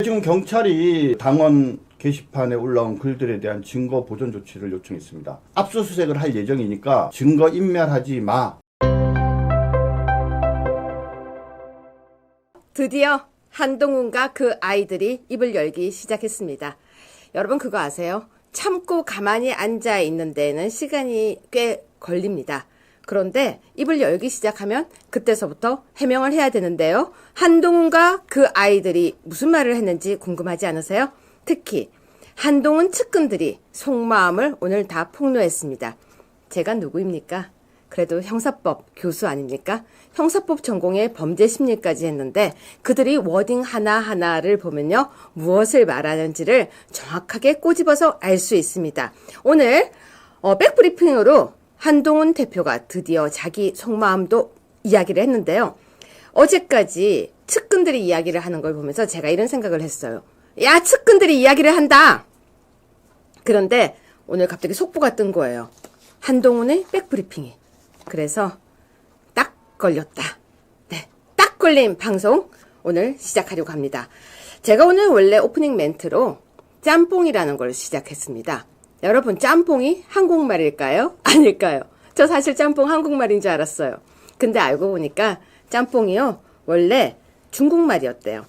지금 경찰이 당원 게시판에 올라온 글들에 대한 증거 보존 조치를 요청했습니다. 압수수색을 할 예정이니까 증거 인멸하지 마. 드디어 한동훈과 그 아이들이 입을 열기 시작했습니다. 여러분 그거 아세요? 참고 가만히 앉아 있는 데에는 시간이 꽤 걸립니다. 그런데 입을 열기 시작하면 그때서부터 해명을 해야 되는데요. 한동훈과 그 아이들이 무슨 말을 했는지 궁금하지 않으세요? 특히 한동훈 측근들이 속마음을 오늘 다 폭로했습니다. 제가 누구입니까? 그래도 형사법 교수 아닙니까? 형사법 전공에 범죄 심리까지 했는데 그들이 워딩 하나하나를 보면요. 무엇을 말하는지를 정확하게 꼬집어서 알 수 있습니다. 오늘 백브리핑으로 한동훈 대표가 드디어 자기 속마음도 이야기를 했는데요. 어제까지 측근들이 이야기를 하는 걸 보면서 제가 이런 생각을 했어요. 야, 측근들이 이야기를 한다! 그런데 오늘 갑자기 속보가 뜬 거예요. 한동훈의 백브리핑이. 그래서 딱 걸렸다. 네, 딱 걸린 방송 오늘 시작하려고 합니다. 제가 오늘 원래 오프닝 멘트로 짬뽕이라는 걸 시작했습니다. 여러분 짬뽕이 한국말일까요? 아닐까요? 저 사실 짬뽕 한국말인 줄 알았어요. 근데 알고 보니까 짬뽕이요 원래 중국말이었대요.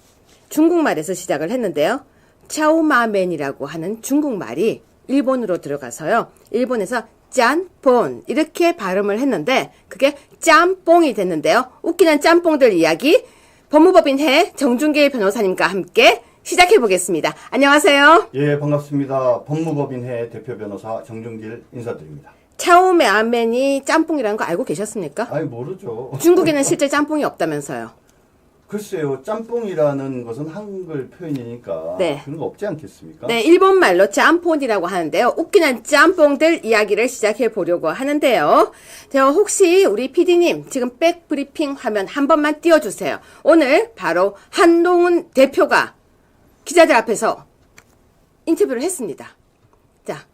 중국말에서 시작을 했는데요. 차오마멘이라고 하는 중국말이 일본으로 들어가서요. 일본에서 짬뽕 이렇게 발음을 했는데 그게 짬뽕이 됐는데요. 웃기는 짬뽕들 이야기 법무법인회 정준길 변호사님과 함께 시작해보겠습니다. 안녕하세요. 예, 반갑습니다. 법무법인회 대표 변호사 정준길 인사드립니다. 차오메아멘이 짬뽕이라는 거 알고 계셨습니까? 아이, 모르죠. 중국에는 실제 짬뽕이 없다면서요. 글쎄요, 짬뽕이라는 것은 한글 표현이니까 네. 그런 거 없지 않겠습니까? 네, 일본말로 짬뽕이라고 하는데요. 웃기는 짬뽕들 이야기를 시작해 보려고 하는데요. 혹시 우리 PD님 지금 백브리핑 화면 한 번만 띄워주세요. 오늘 바로 한동훈 대표가 기자들 앞에서 인터뷰를 했습니다. 자.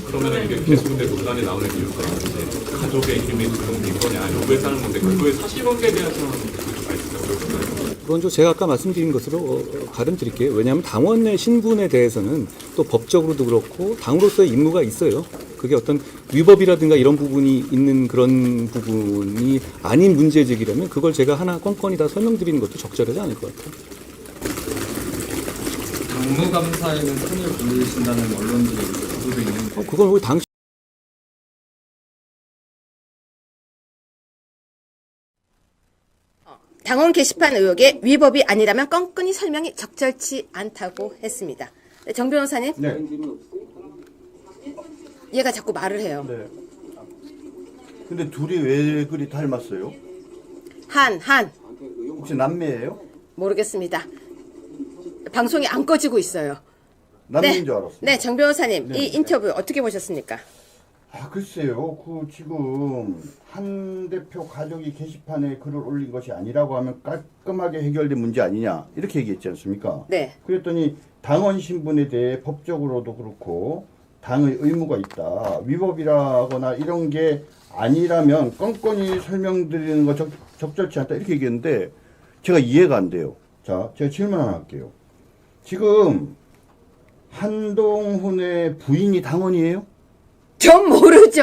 그러면 이게 계속돼 논란이 나오는 이유가 이제 가족의 이름이 등록된 거냐, 여부에 따른 건데 그거의 사실관계에 대해서는 가 있어요. 그건 제가 아까 말씀드린 것으로 가름드릴게요. 왜냐하면 당원의 신분에 대해서는 또 법적으로도 그렇고 당으로서의 임무가 있어요. 그게 어떤 위법이라든가 이런 부분이 있는 그런 부분이 아닌 문제 제기라면 그걸 제가 하나 건건히 다 설명드리는 것도 적절하지 않을 것 같아요. 당무감사에는 손을 보내신다는 언론들이 보도도 있는데 그건 왜 당시 당원 게시판 의혹의 위법이 아니라면 건건히 설명이 적절치 않다고 했습니다. 네, 정 변호사님. 네. 얘가 자꾸 말을 해요. 네. 근데 둘이 왜 그리 닮았어요? 한. 혹시 남매예요? 모르겠습니다. 방송이 안 꺼지고 있어요. 남매인 줄 알았어요. 네, 정 변호사님. 네, 이 네. 인터뷰 어떻게 보셨습니까? 글쎄요. 지금 한 대표 가족이 게시판에 글을 올린 것이 아니라고 하면 깔끔하게 해결된 문제 아니냐 이렇게 얘기했지 않습니까? 네. 그랬더니 당원 신분에 대해 법적으로도 그렇고 당의 의무가 있다. 위법이라거나 이런 게 아니라면 건건히 설명드리는 거 적절치 않다 이렇게 얘기했는데 제가 이해가 안 돼요. 자, 제가 질문 하나 할게요. 지금 한동훈의 부인이 당원이에요? 전 모르죠.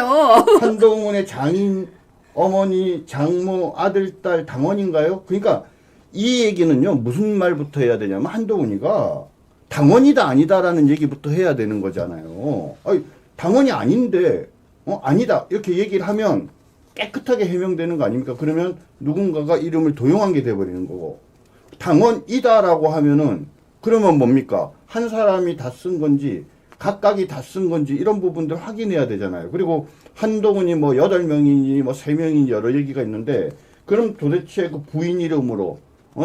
한동훈의 장인, 어머니, 장모, 아들, 딸 당원인가요? 그러니까 이 얘기는요, 무슨 말부터 해야 되냐면 한동훈이가 당원이다 아니다라는 얘기부터 해야 되는 거잖아요. 아니, 당원이 아닌데, 아니다. 이렇게 얘기를 하면 깨끗하게 해명되는 거 아닙니까? 그러면 누군가가 이름을 도용한 게 돼버리는 거고. 당원이다라고 하면은, 그러면 뭡니까? 한 사람이 다 쓴 건지, 각각이 다 쓴 건지 이런 부분들 확인해야 되잖아요. 그리고 한동훈이 뭐 8명이니 뭐 3명이니 여러 얘기가 있는데 그럼 도대체 그 부인 이름으로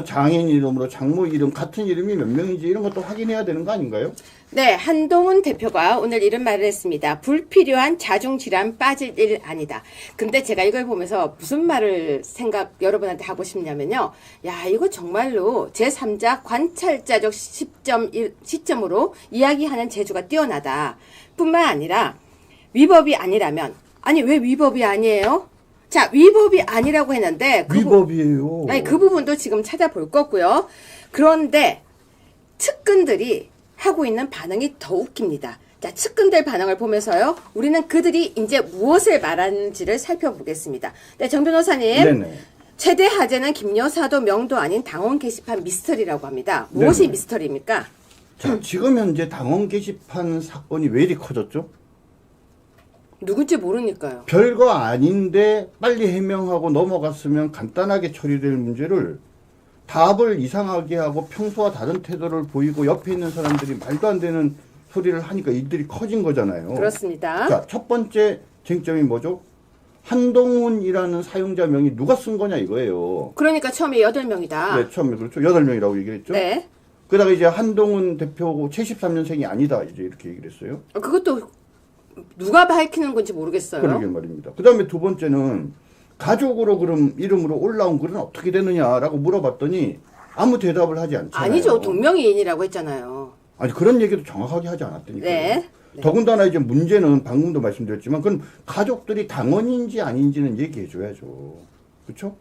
장인 이름으로 장모 이름 같은 이름이 몇 명인지 이런 것도 확인해야 되는 거 아닌가요? 네, 한동훈 대표가 오늘 이런 말을 했습니다. 불필요한 자중질환 빠질 일 아니다. 근데 제가 이걸 보면서 무슨 말을 여러분한테 하고 싶냐면요. 야, 이거 정말로 제3자 관찰자적 시점으로 이야기하는 재주가 뛰어나다. 뿐만 아니라 위법이 아니라면, 아니 왜 위법이 아니에요? 자, 위법이 아니라고 했는데 위법이에요. 아니, 그 부분도 지금 찾아볼 거고요. 그런데 측근들이 하고 있는 반응이 더 웃깁니다. 자, 측근들 반응을 보면서요. 우리는 그들이 이제 무엇을 말하는지를 살펴보겠습니다. 네, 정 변호사님. 네네. 최대 화제는 김 여사도 명도 아닌 당원 게시판 미스터리라고 합니다. 무엇이 네네. 미스터리입니까? 자, 지금 현재 당원 게시판 사건이 왜 이리 커졌죠? 누군지 모르니까요. 별거 아닌데 빨리 해명하고 넘어갔으면 간단하게 처리될 문제를 답을 이상하게 하고 평소와 다른 태도를 보이고 옆에 있는 사람들이 말도 안 되는 소리를 하니까 이들이 커진 거잖아요. 그렇습니다. 자, 첫 번째 쟁점이 뭐죠? 한동훈이라는 사용자 명이 누가 쓴 거냐 이거예요. 그러니까 처음에 8명이다. 네, 처음에 그렇죠. 8명이라고 얘기했죠. 네. 그러다가 이제 한동훈 대표고 73년생이 아니다. 이제 이렇게 얘기를 했어요. 그것도 누가 밝히는 건지 모르겠어요. 그러게 말입니다. 그 다음에 두 번째는 가족으로 그럼 이름으로 올라온 글은 어떻게 되느냐라고 물어봤더니 아무 대답을 하지 않잖아요. 아니죠. 동명이인이라고 했잖아요. 아니 그런 얘기도 정확하게 하지 않았다니까요. 네. 더군다나 이제 문제는 방금도 말씀드렸지만 그럼 가족들이 당원인지 아닌지는 얘기해 줘야죠. 그렇죠?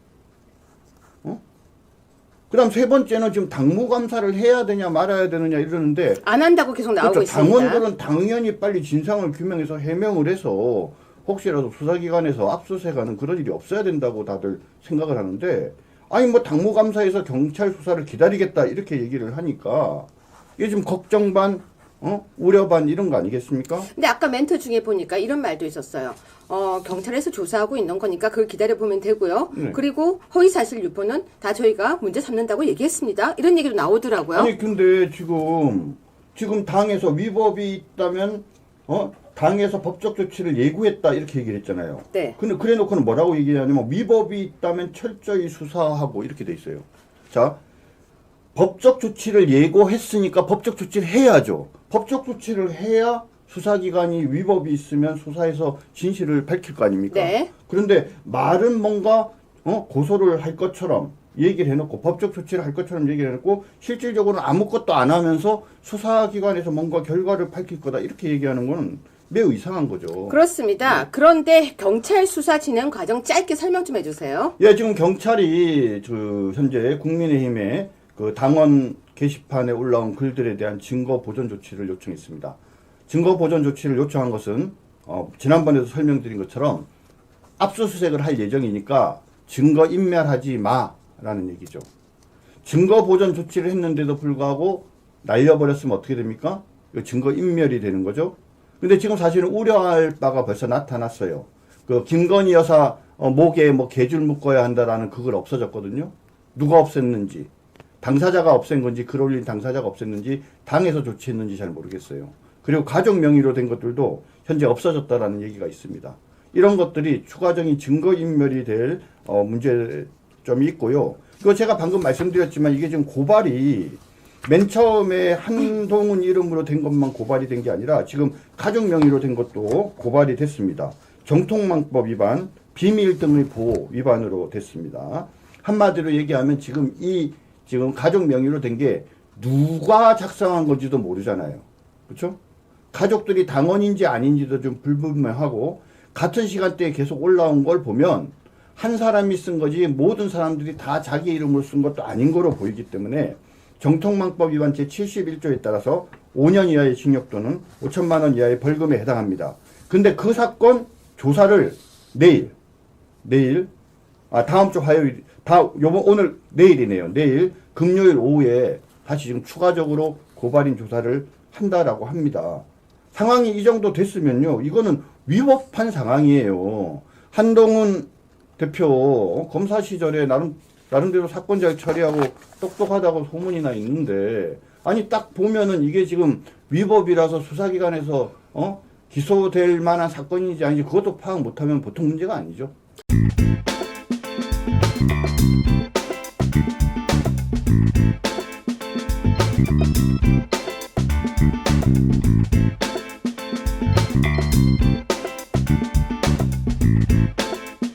그다음 세 번째는 지금 당무감사를 해야 되냐 말아야 되느냐 이러는데 안 한다고 계속 나오고 그렇죠. 있습니다. 당원들은 당연히 빨리 진상을 규명해서 해명을 해서 혹시라도 수사기관에서 압수수색하는 그런 일이 없어야 된다고 다들 생각을 하는데 아니 뭐 당무감사에서 경찰 수사를 기다리겠다 이렇게 얘기를 하니까 이게 지금 걱정 반 우려 반 이런 거 아니겠습니까? 근데 아까 멘트 중에 보니까 이런 말도 있었어요. 경찰에서 조사하고 있는 거니까 그걸 기다려보면 되고요. 네. 그리고 허위사실 유포는 다 저희가 문제 삼는다고 얘기했습니다. 이런 얘기도 나오더라고요. 아니 근데 지금 당에서 위법이 있다면 당에서 법적 조치를 예고했다 이렇게 얘기를 했잖아요. 네. 근데 그래 놓고는 뭐라고 얘기하냐면 위법이 있다면 철저히 수사하고 이렇게 돼 있어요. 자, 법적 조치를 예고했으니까 법적 조치를 해야죠. 법적 조치를 해야 수사기관이 위법이 있으면 수사해서 진실을 밝힐 거 아닙니까? 네. 그런데 말은 뭔가 고소를 할 것처럼 얘기를 해놓고 법적 조치를 할 것처럼 얘기를 해놓고 실질적으로는 아무것도 안 하면서 수사기관에서 뭔가 결과를 밝힐 거다 이렇게 얘기하는 거는 매우 이상한 거죠. 그렇습니다. 그런데 경찰 수사 진행 과정 짧게 설명 좀 해주세요. 예, 지금 경찰이 현재 국민의힘의 그 당원 게시판에 올라온 글들에 대한 증거 보존 조치를 요청했습니다. 증거 보존 조치를 요청한 것은 지난번에도 설명드린 것처럼 압수수색을 할 예정이니까 증거 인멸하지 마라는 얘기죠. 증거 보존 조치를 했는데도 불구하고 날려버렸으면 어떻게 됩니까? 이거 증거 인멸이 되는 거죠. 근데 지금 사실은 우려할 바가 벌써 나타났어요. 그 김건희 여사 목에 뭐 개줄 묶어야 한다라는 그걸 없어졌거든요. 누가 없앴는지, 당사자가 없앤 건지, 글 올린 당사자가 없앴는지, 당에서 조치했는지 잘 모르겠어요. 그리고 가족 명의로 된 것들도 현재 없어졌다라는 얘기가 있습니다. 이런 것들이 추가적인 증거 인멸이 될 문제점이 있고요. 그거 제가 방금 말씀드렸지만 이게 지금 고발이 맨 처음에 한동훈 이름으로 된 것만 고발이 된 게 아니라 지금 가족 명의로 된 것도 고발이 됐습니다. 정통망법 위반, 비밀 등의 보호 위반으로 됐습니다. 한마디로 얘기하면 지금 가족 명의로 된 게 누가 작성한 건지도 모르잖아요. 그렇죠? 가족들이 당원인지 아닌지도 좀 불분명하고 같은 시간대에 계속 올라온 걸 보면 한 사람이 쓴 거지 모든 사람들이 다 자기 이름으로 쓴 것도 아닌 거로 보이기 때문에 정통망법 위반 제71조에 따라서 5년 이하의 징역 또는 5천만 원 이하의 벌금에 해당합니다. 근데 그 사건 조사를 다음 주 화요일, 오늘 내일이네요. 내일 금요일 오후에 다시 지금 추가적으로 고발인 조사를 한다라고 합니다. 상황이 이 정도 됐으면요, 이거는 위법한 상황이에요. 한동훈 대표 검사 시절에 나름대로 사건 잘 처리하고 똑똑하다고 소문이 나 있는데, 아니 딱 보면은 이게 지금 위법이라서 수사기관에서 기소될 만한 사건인지 아닌지 그것도 파악 못하면 보통 문제가 아니죠.